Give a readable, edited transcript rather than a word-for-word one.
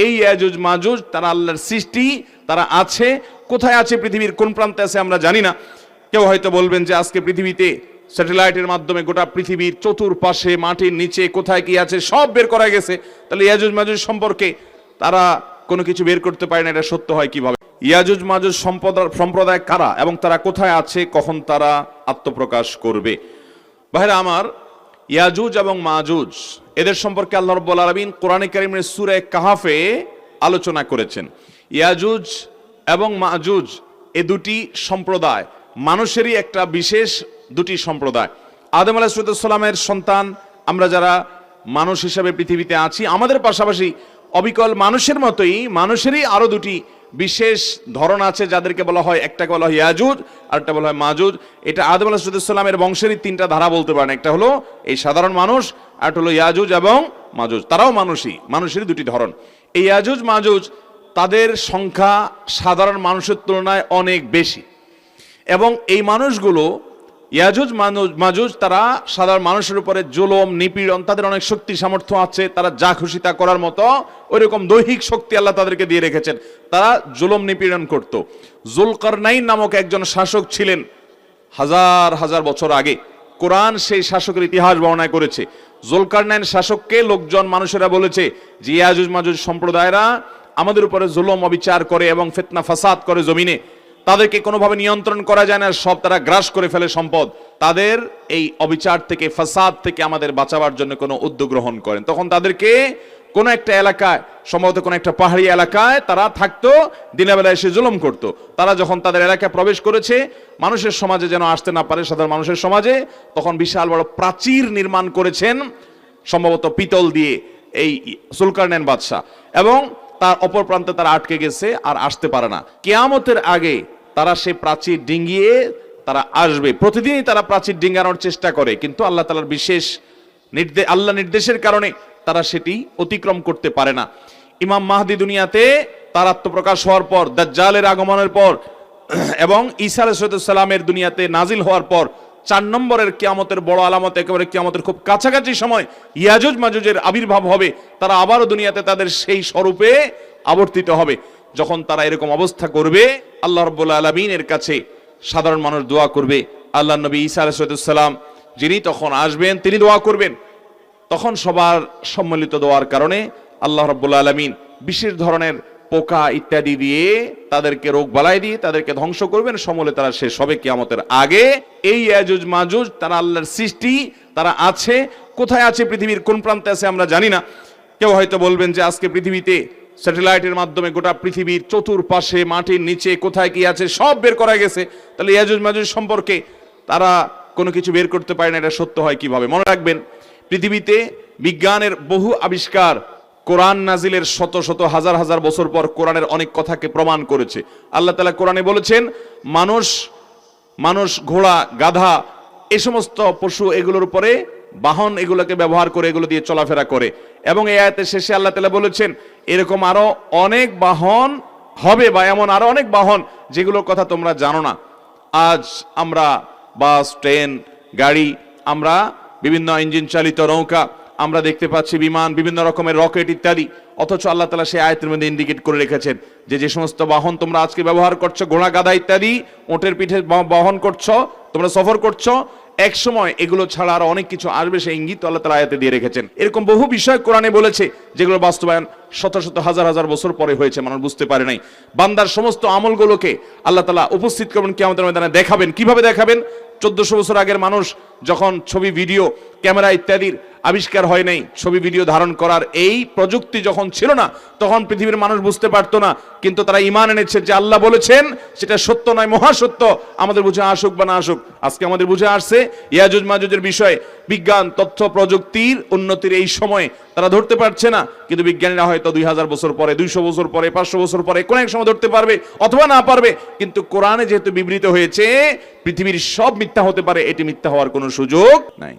এই ইয়াজুজ মাজুজ তারা আল্লাহর সৃষ্টি, তারা আছে। কোথায় আছে, পৃথিবীর কোন প্রান্তে আছে আমরা জানি না। কেউ হয়তো বলবেন যে আজকে পৃথিবীতে স্যাটেলাইটের মাধ্যমে গোটা পৃথিবীর চতুর্পাশে মাটির নিচে কোথায় কি আছে সব বের করা গেছে, তাহলে ইয়াজুজ মাজুজ সম্পর্কে তারা কোনো কিছু বের করতে পারে না, এটা সত্য হয় কিভাবে? ইয়াজুজ মাজুজ সম্প্রদায় কারা এবং তারা কোথায় আছে, কখন তারা আত্মপ্রকাশ করবে? ভাইরা আমার, ইয়াজুজ এবং মাজুজ এদের সম্পর্কে আল্লাহ রাব্বুল আলামিন কোরআনে কারীমের সূরা কাহাফে আলোচনা করেছেন। ইয়াজুজ এবং মাজুজ এ দুটি সম্প্রদায় মানুষেরই একটা বিশেষ দুটি সম্প্রদায়। আদম আলাইহিস সালামের সন্তান আমরা যারা মানুষ হিসাবে পৃথিবীতে আছি, আমাদের পাশাপাশি অবিকল মানুষের মতোই মানুষেরই আরো দুটি বিশেষ ধরন আছে, যাদেরকে বলা হয়, একটাকে বলা হয় ইয়াজুজ আর একটা বলা হয় মাজুজ। এটা আদম আলাইহিস সালামের বংশেরই তিনটা ধারা বলতে পারেন। একটা হলো এই সাধারণ মানুষ, আর একটা হলো ইয়াজুজ এবং মাজুজ। তারাও মানুষেরই দুটি ধরন। এই ইয়াজুজ মাজুজ তাদের সংখ্যা সাধারণ মানুষের তুলনায় অনেক বেশি, এবং এই মানুষগুলো ইয়াজুজ মাজুজ তারা সাধারণ মানুষের উপরে জুলুম নিপীড়ন, তাদের অনেক শক্তি সামর্থ্য আছে, তারা যা খুশি তা করার মতো ওইরকম দৈহিক শক্তি আল্লাহ তাদেরকে দিয়ে রেখেছেন। তারা জুলুম নিপীড়ন করত। যুলকারনাইন নামক একজন শাসক ছিলেন হাজার হাজার বছর আগে। কোরআন সেই শাসকের ইতিহাস বর্ণনা করেছে। যুলকারনাইন শাসককে লোকজন মানুষেরা বলেছে যে ইয়াজুজ মাজুজ সম্প্রদায়রা আমাদের উপরে জুলুম অবিচার করে এবং ফিতনা ফাসাদ করে জমিনে, তাদেরকে কোনোভাবে নিয়ন্ত্রণ করা যায় না, সব তারা গ্রাস করে ফেলে সম্পদ। তাদের এই অবিচার থেকে, ফাসাদ থেকে আমাদের বাঁচাবার জন্য কোনো উদ্যোগ গ্রহণ করেন। তখন তাদেরকে কোনো একটা এলাকায়, সম্ভবত কোনো একটা পাহাড়ি এলাকায় তারা থাকতো, দিনের বেলায় এসে জুলুম করতো। তারা যখন তাদের এলাকায় প্রবেশ করেছে, মানুষের সমাজে যেন আসতে না পারে, সাধারণ মানুষের সমাজে, তখন বিশাল বড় প্রাচীর নির্মাণ করেছেন, সম্ভবত পিতল দিয়ে, এই যুলকারনাইন বাদশা, এবং তার অপর প্রান্তে তারা আটকে গেছে, আর আসতে পারে না। কিয়ামতের আগে তারা সেই প্রাচীর ডিঙ্গিয়ে তারা আসবে। প্রতিদিনই তারা প্রাচীর ডিঙ্গানোর চেষ্টা করে, কিন্তু আল্লাহ তাআলার বিশেষ নির্দেশের কারণে তারা সেটি অতিক্রম করতে পারে না। ইমাম মাহদি দুনিয়াতে তার আত্মপ্রকাশ হওয়ার পর, দাজ্জালের আগমনের পর এবং ঈসা আলাইহিস সালামের দুনিয়াতে নাজিল হওয়ার পর 4 নম্বরের কিয়ামতের বড় আলামত, একেবারে কিয়ামতের খুব কাছাকাছি সময় ইয়াজুজ মাজুজের আবির্ভাব হবে। তারা আবারও দুনিয়াতে তাদের সেই স্বরূপে আবর্তিত হবে। যখন তারা এরকম অবস্থা করবে, আল্লাহ রাব্বুল আলামিনের কাছে সাধারণ মানুষ দোয়া করবে। আল্লাহর নবী ঈসা আলাইহিস সালাম যিনি তখন আসবেন, তিনি দোয়া করবেন। তখন সবার সম্মিলিত দোয়ার কারণে আল্লাহ রাব্বুল আলামিন বিশেষ ধরনের পোকা ইত্যাদি দিয়ে তাদেরকে রোগ বালাই দিয়ে তাদেরকে ধ্বংস করবেন। সমূলে তারা শেষ হবে কিয়ামতের আগে। এই ইয়াজুজ মাজুজ তারা আল্লাহর সৃষ্টি, তারা আছে। কোথায় আছে, পৃথিবীর কোন প্রান্তে আছে আমরা জানি না। কেউ হয়তো বলবেন যে আজকে পৃথিবীতে স্যাটেলাইটের মাধ্যমে গোটা পৃথিবীর চতুর্পাশে মাটির নিচে কোথায় কি আছে সব বের করা গেছে, তাহলে ইয়াজুজ মাজুজ সম্পর্কে তারা কোনো কিছু বের করতে পারে না, এটা সত্য হয় কিভাবে? মনে রাখবেন, পৃথিবীতে বিজ্ঞানের বহু আবিষ্কার কোরআন নাজিলের শত শত হাজার হাজার বছর পর কোরআনের অনেক কথাকে প্রমাণ করেছে। আল্লাহ তাআলা কোরআনে বলেছেন, মানুষ ঘোড়া গাধা এই সমস্ত পশু, এগুলোর উপরে বাহন, এগুলোকে ব্যবহার করে, এগুলো দিয়ে চলাফেরা করে। এবং এই আয়াতের শেষে আল্লাহ তাআলা বলেছেন এরকম আরো অনেক বাহন হবে, বা এমন আরো অনেক বাহন যেগুলোর কথা তোমরা জানো না। আজ আমরা বাস, ট্রেন, গাড়ি, আমরা বিভিন্ন ইঞ্জিন চালিত নৌকা, আমরা দেখতে পাচ্ছি বিমান, বিভিন্ন রকমের রকেট ইত্যাদি। অথচ আল্লাহ তাআলা সেই আয়াতের মধ্যে ইন্ডিকেট করে রেখেছেন যে সমস্ত বাহন তোমরা আজকে ব্যবহার করছো, ঘোড়া গাধা ইত্যাদি, ওটের পিঠে বহন করছো, তোমরা সফর করছো, এক সময় এগুলো ছাড়া আরো অনেক কিছু আসবে, সেই ইঙ্গিত আল্লাহ তাআলা আয়াতে দিয়ে রেখেছেন। এরকম বহু বিষয় কোরআনে বলেছে যেগুলো বাস্তবায়ন শত শত হাজার হাজার বছর পরে হয়েছে, মানুষ বুঝতে পারে নাই। বান্দার সমস্ত আমলগুলোকে আল্লাহ তাআলা উপস্থিত করবেন কিয়ামতের ময়দানে, দেখাবেন। কিভাবে দেখাবেন? 1400 বছর আগের মানুষ যখন ছবি, ভিডিও, ক্যামেরা ইত্যাদির আবিষ্কার হয় নাই, ছবি ভিডিও ধারণ করার এই প্রযুক্তি যখন ছিল না, তখন পৃথিবীর মানুষ বুঝতে পারতো না। কিন্তু তারা ঈমান এনেছে যে আল্লাহ বলেছেন সেটা সত্য নয়, মহাসত্য। আমাদের বুঝে আসুক বা না আসুক, আজকে আমাদের বুঝে আসছে ইয়াজুজ মাজুজের বিষয়ে। বিজ্ঞান, তথ্য প্রযুক্তির উন্নতির এই সময় তারা ধরতে পারছে না, কিন্তু বিজ্ঞানীরা হয়তো 2000 বছর পরে, 200 বছর পরে, 500 বছর পরে কোন এক সময় ধরতে পারবে অথবা না পারবে। কিন্তু কোরআনে যেহেতু বিবৃত হয়েছে পৃথিবীর সব মিথ্যা হতে পারে, এটি মিথ্যা হওয়ার কোনো সুযোগ নাই।